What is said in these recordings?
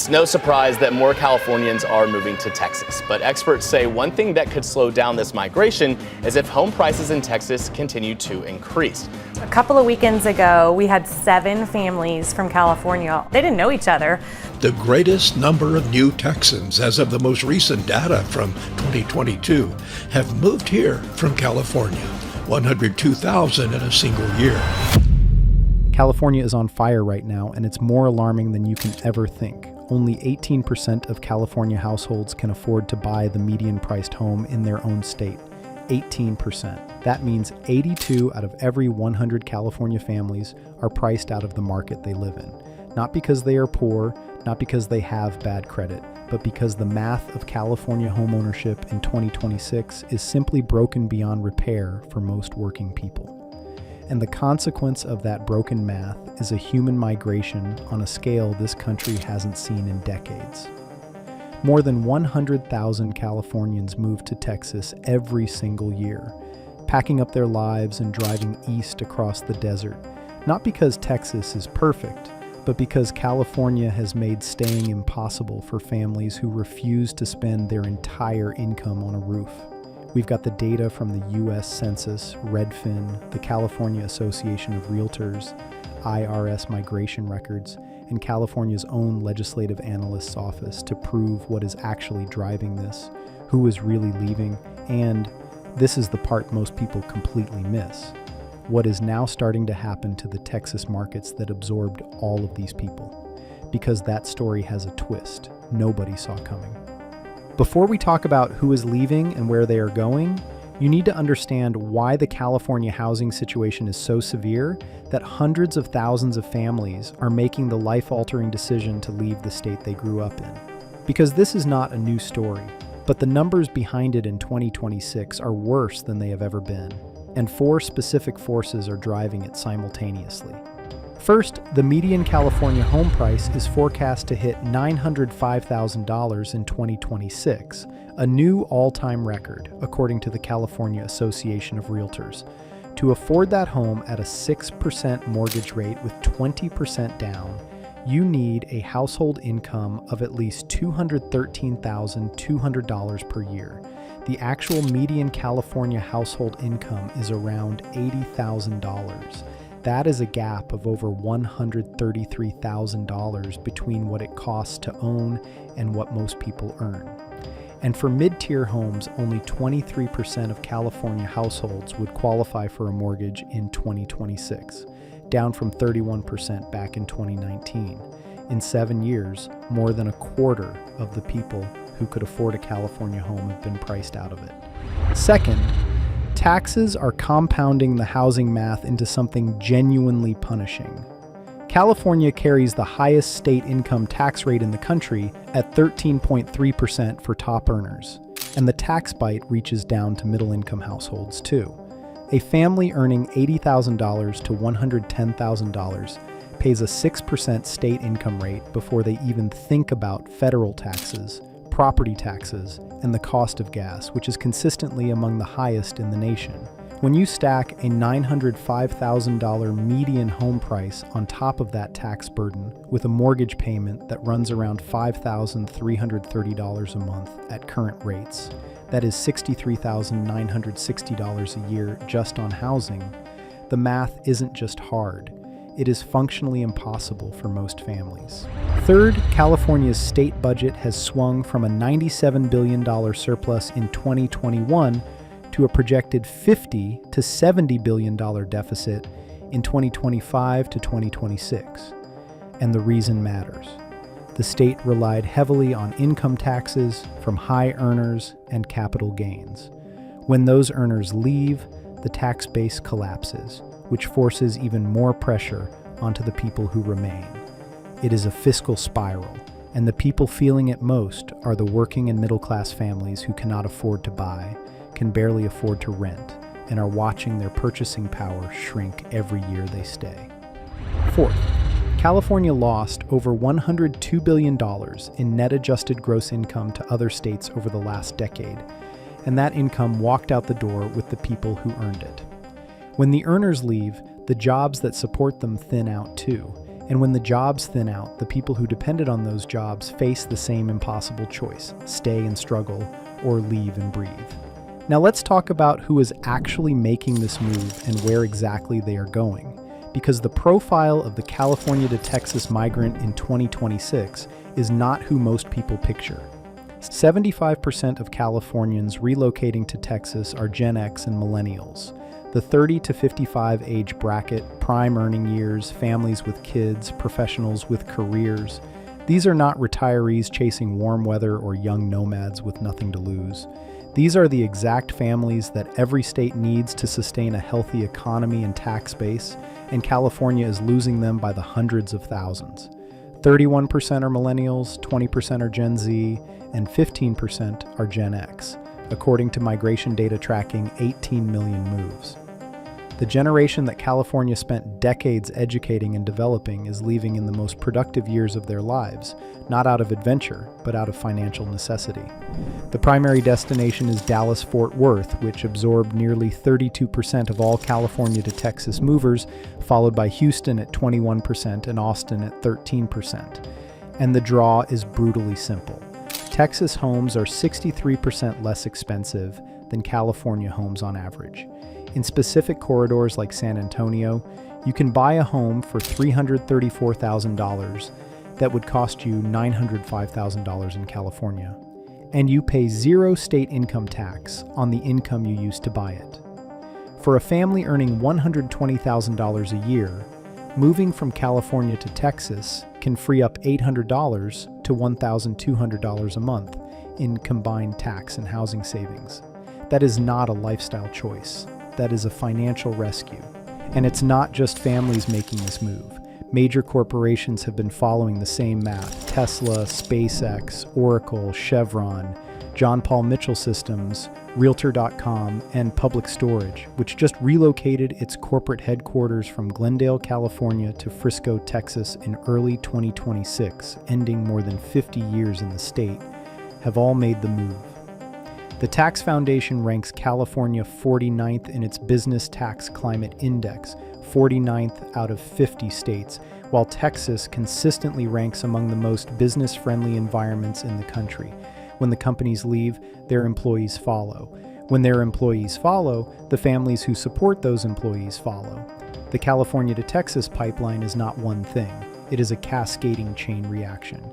It's no surprise that more Californians are moving to Texas, but experts say one thing that could slow down this migration is if home prices in Texas continue to increase. A couple of weekends ago, we had 7 families from California. They didn't know each other. The greatest number of new Texans, as of the most recent data from 2022, have moved here from California, 102,000 in a single year. California is on fire right now, and it's more alarming than you can ever think. Only 18% of California households can afford to buy the median-priced home in their own state. 18%. That means 82 out of every 100 California families are priced out of the market they live in. Not because they are poor, not because they have bad credit, but because the math of California homeownership in 2026 is simply broken beyond repair for most working people. And the consequence of that broken math is a human migration on a scale this country hasn't seen in decades. More than 100,000 Californians move to Texas every single year, packing up their lives and driving east across the desert, not because Texas is perfect, but because California has made staying impossible for families who refuse to spend their entire income on a roof. We've got the data from the U.S. Census, Redfin, the California Association of Realtors, IRS migration records, and California's own legislative analyst's office to prove what is actually driving this, who is really leaving, and this is the part most people completely miss, what is now starting to happen to the Texas markets that absorbed all of these people. Because that story has a twist nobody saw coming. Before we talk about who is leaving and where they are going, you need to understand why the California housing situation is so severe that hundreds of thousands of families are making the life-altering decision to leave the state they grew up in. Because this is not a new story, but the numbers behind it in 2026 are worse than they have ever been, and 4 specific forces are driving it simultaneously. First, the median California home price is forecast to hit $905,000 in 2026, a new all-time record, according to the California Association of Realtors. To afford that home at a 6% mortgage rate with 20% down, you need a household income of at least $213,200 per year. The actual median California household income is around $80,000. That is a gap of over $133,000 between what it costs to own and what most people earn. And for mid-tier homes, only 23% of California households would qualify for a mortgage in 2026, down from 31% back in 2019. In 7 years, more than a quarter of the people who could afford a California home have been priced out of it. Second, taxes are compounding the housing math into something genuinely punishing. California carries the highest state income tax rate in the country at 13.3% for top earners, and the tax bite reaches down to middle-income households too. A family earning $80,000 to $110,000 pays a 6% state income rate before they even think about federal taxes, property taxes, and the cost of gas, which is consistently among the highest in the nation. When you stack a $905,000 median home price on top of that tax burden with a mortgage payment that runs around $5,330 a month at current rates, that is $63,960 a year just on housing, the math isn't just hard. It is functionally impossible for most families. Third, California's state budget has swung from a $97 billion surplus in 2021 to a projected $50 to $70 billion deficit in 2025 to 2026. And the reason matters. The state relied heavily on income taxes from high earners and capital gains. When those earners leave, the tax base collapses, which forces even more pressure onto the people who remain. It is a fiscal spiral, and the people feeling it most are the working and middle-class families who cannot afford to buy, can barely afford to rent, and are watching their purchasing power shrink every year they stay. Fourth, California lost over $102 billion in net adjusted gross income to other states over the last decade, and that income walked out the door with the people who earned it. When the earners leave, the jobs that support them thin out too, And when the jobs thin out, the people who depended on those jobs face the same impossible choice: stay and struggle, or leave and breathe. Now let's talk about who is actually making this move and where exactly they are going, because the profile of the California to Texas migrant in 2026 is not who most people picture. 75% of Californians relocating to Texas are Gen X and millennials. The 30 to 55 age bracket, prime earning years, families with kids, professionals with careers. These are not retirees chasing warm weather or young nomads with nothing to lose. These are the exact families that every state needs to sustain a healthy economy and tax base, and California is losing them by the hundreds of thousands. 31% are millennials, 20% are Gen Z, and 15% are Gen X, according to migration data tracking 18 million moves. The generation that California spent decades educating and developing is leaving in the most productive years of their lives, not out of adventure, but out of financial necessity. The primary destination is Dallas-Fort Worth, which absorbed nearly 32% of all California to Texas movers, followed by Houston at 21% and Austin at 13%. And the draw is brutally simple. Texas homes are 63% less expensive than California homes on average. In specific corridors like San Antonio, you can buy a home for $334,000 that would cost you $905,000 in California, and you pay zero state income tax on the income you used to buy it. For a family earning $120,000 a year, moving from California to Texas can free up $800 to $1,200 a month in combined tax and housing savings. That is not a lifestyle choice. That is a financial rescue. And it's not just families making this move. Major corporations have been following the same math: Tesla, SpaceX, Oracle, Chevron, John Paul Mitchell Systems, Realtor.com, and Public Storage, which just relocated its corporate headquarters from Glendale, California to Frisco, Texas in early 2026, ending more than 50 years in the state, have all made the move. The Tax Foundation ranks California 49th in its Business Tax Climate Index, 49th out of 50 states, while Texas consistently ranks among the most business-friendly environments in the country. When the companies leave, their employees follow. When their employees follow, the families who support those employees follow. The California to Texas pipeline is not one thing. It is a cascading chain reaction.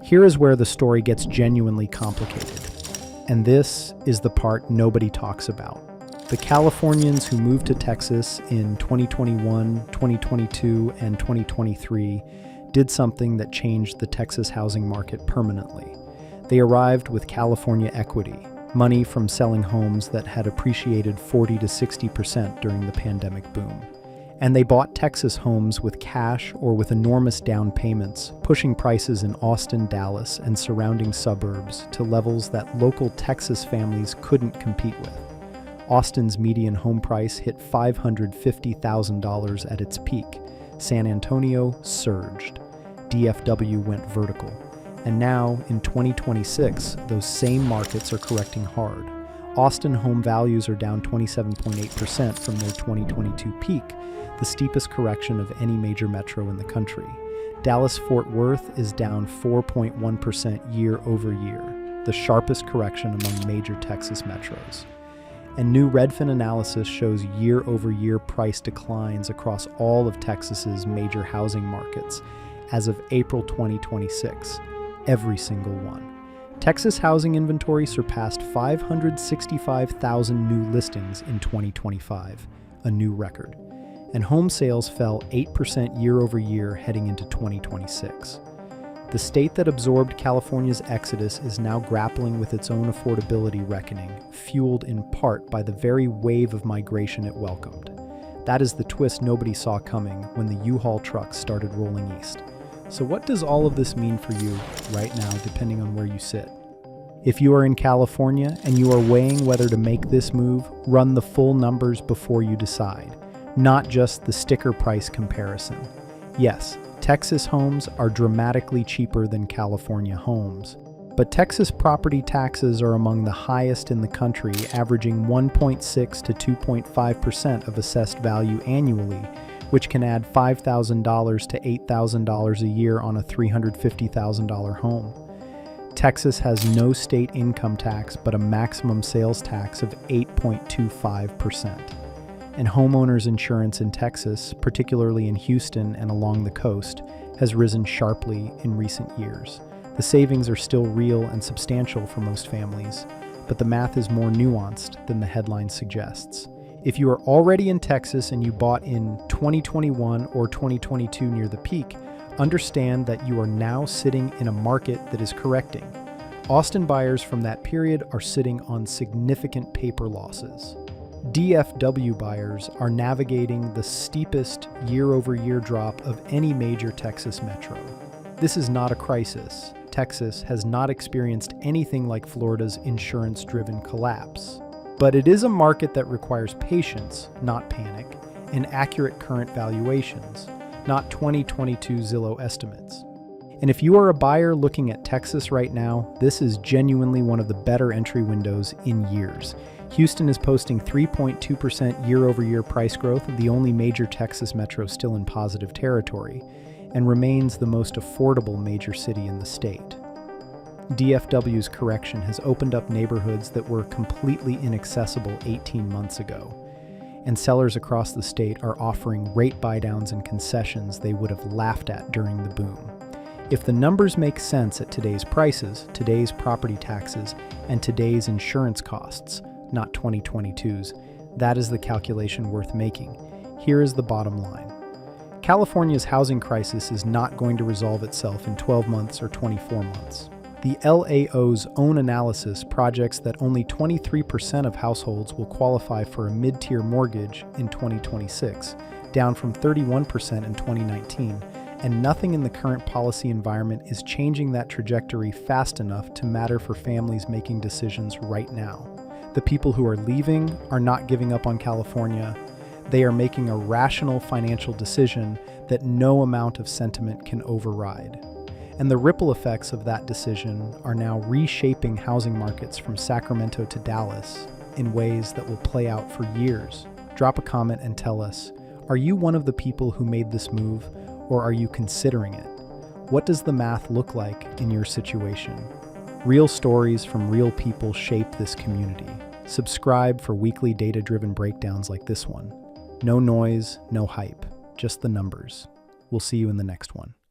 Here is where the story gets genuinely complicated. And this is the part nobody talks about. The Californians who moved to Texas in 2021, 2022, and 2023 did something that changed the Texas housing market permanently. They arrived with California equity, money from selling homes that had appreciated 40 to 60% during the pandemic boom. And they bought Texas homes with cash or with enormous down payments, pushing prices in Austin, Dallas, and surrounding suburbs to levels that local Texas families couldn't compete with. Austin's median home price hit $550,000 at its peak. San Antonio surged. DFW went vertical. And now, in 2026, those same markets are correcting hard. Austin home values are down 27.8% from their 2022 peak, the steepest correction of any major metro in the country. Dallas-Fort Worth is down 4.1% year over year, the sharpest correction among major Texas metros. And new Redfin analysis shows year-over-year price declines across all of Texas's major housing markets as of April 2026, every single one. Texas housing inventory surpassed 565,000 new listings in 2025, a new record. And home sales fell 8% year over year heading into 2026. The state that absorbed California's exodus is now grappling with its own affordability reckoning, fueled in part by the very wave of migration it welcomed. That is the twist nobody saw coming when the U-Haul trucks started rolling east. So what does all of this mean for you right now, depending on where you sit? If you are in California and you are weighing whether to make this move, run the full numbers before you decide, not just the sticker price comparison. Yes, Texas homes are dramatically cheaper than California homes, but Texas property taxes are among the highest in the country, averaging 1.6 to 2.5% of assessed value annually, which can add $5,000 to $8,000 a year on a $350,000 home. Texas has no state income tax but a maximum sales tax of 8.25%. And homeowners insurance in Texas, particularly in Houston and along the coast, has risen sharply in recent years. The savings are still real and substantial for most families, but the math is more nuanced than the headline suggests. If you are already in Texas and you bought in 2021 or 2022 near the peak, understand that you are now sitting in a market that is correcting. Austin buyers from that period are sitting on significant paper losses. DFW buyers are navigating the steepest year-over-year drop of any major Texas metro. This is not a crisis. Texas has not experienced anything like Florida's insurance-driven collapse. But it is a market that requires patience, not panic, and accurate current valuations, not 2022 Zillow estimates. And if you are a buyer looking at Texas right now, this is genuinely one of the better entry windows in years. Houston is posting 3.2% year-over-year price growth, the only major Texas metro still in positive territory, and remains the most affordable major city in the state. DFW's correction has opened up neighborhoods that were completely inaccessible 18 months ago, and sellers across the state are offering rate buydowns and concessions they would have laughed at during the boom. If the numbers make sense at today's prices, today's property taxes, and today's insurance costs, not 2022's, that is the calculation worth making. Here is the bottom line. California's housing crisis is not going to resolve itself in 12 months or 24 months. The LAO's own analysis projects that only 23% of households will qualify for a mid-tier mortgage in 2026, down from 31% in 2019, and nothing in the current policy environment is changing that trajectory fast enough to matter for families making decisions right now. The people who are leaving are not giving up on California. They are making a rational financial decision that no amount of sentiment can override. And the ripple effects of that decision are now reshaping housing markets from Sacramento to Dallas in ways that will play out for years. Drop a comment and tell us, are you one of the people who made this move, or are you considering it? What does the math look like in your situation? Real stories from real people shape this community. Subscribe for weekly data-driven breakdowns like this one. No noise, no hype, just the numbers. We'll see you in the next one.